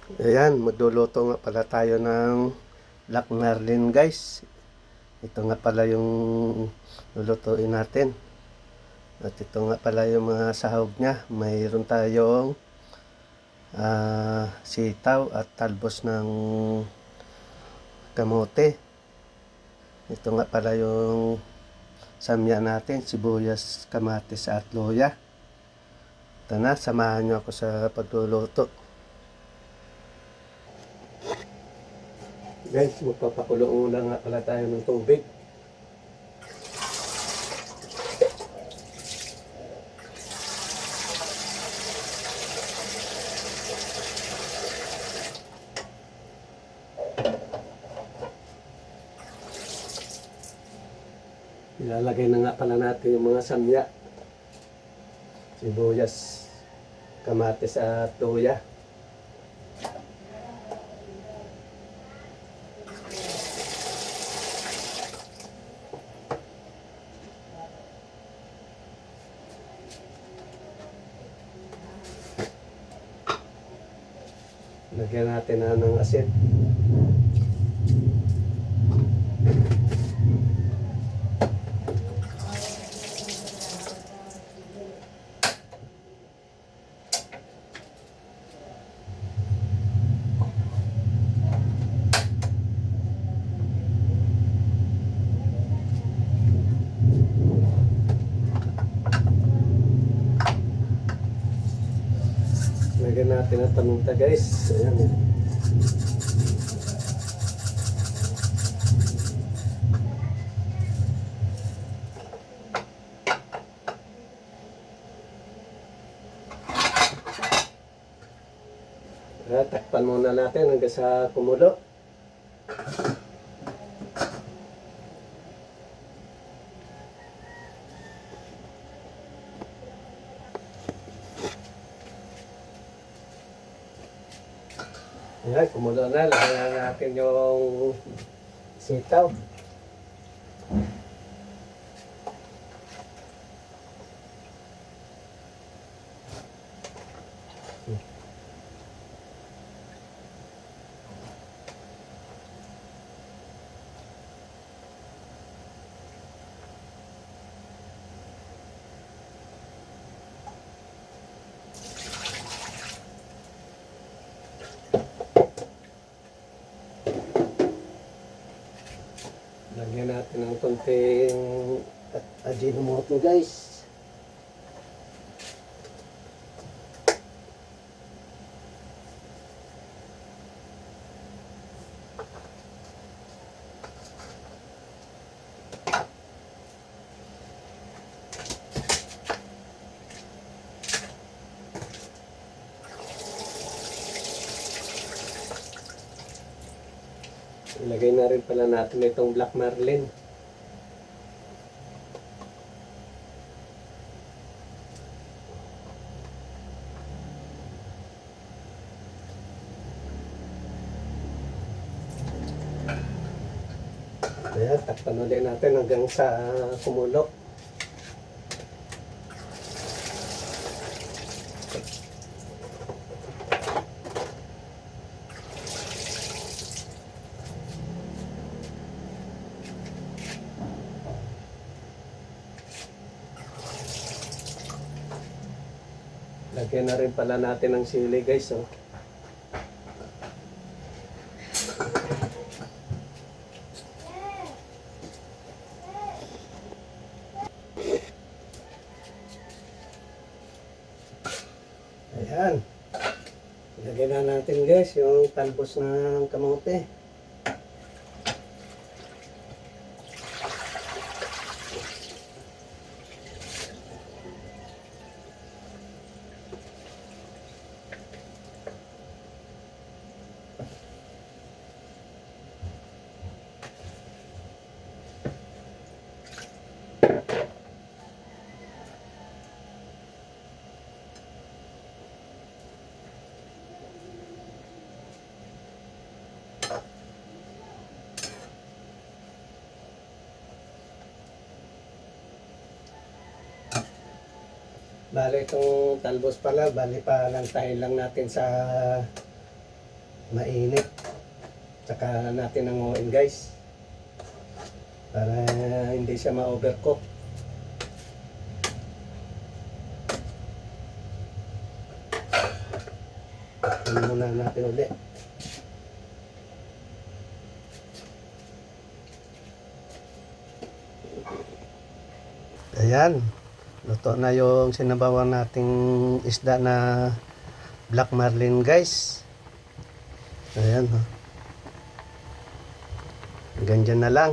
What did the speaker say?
Ayan, magluluto nga pala tayo ng black marlin guys. Ito nga pala yung lulutuin natin. At ito nga pala yung mga sahog niya. Mayroon tayong sitaw at talbos ng kamote. Ito nga pala yung samya natin, sibuyas, kamatis at luya. Ito na, samahan nyo ako sa pagluluto. Guys, magpapakulo muna nga pala tayo ng tubig. Ilalagay na nga pala natin yung mga samya. Sibuyas, kamatis at luya. Lagyan natin na ng asin. Lagyan natin ang paminta guys. Ayan. Takpan muna natin hanggang sa kumulo. Ayan, kumulo na. Lagyan natin yung sitaw. Lagyan natin ng konting Ajinomoto guys. Ilagay na rin pala natin itong black marlin. Ayan, takpan ulit natin hanggang sa kumulo. Lagyan na rin pala natin ng sili guys. Oh. Ayan. Lagyan na natin guys yung talbos ng kamote. Bale itong talbos pala, bali pa lang tayo lang natin sa mainit. Tsaka natin nanguin guys. Para hindi siya ma-overcook. Ano muna natin ulit. Ayan. Luto na yung sinabawan nating isda na black marlin guys. Ayan. Ganyan na lang.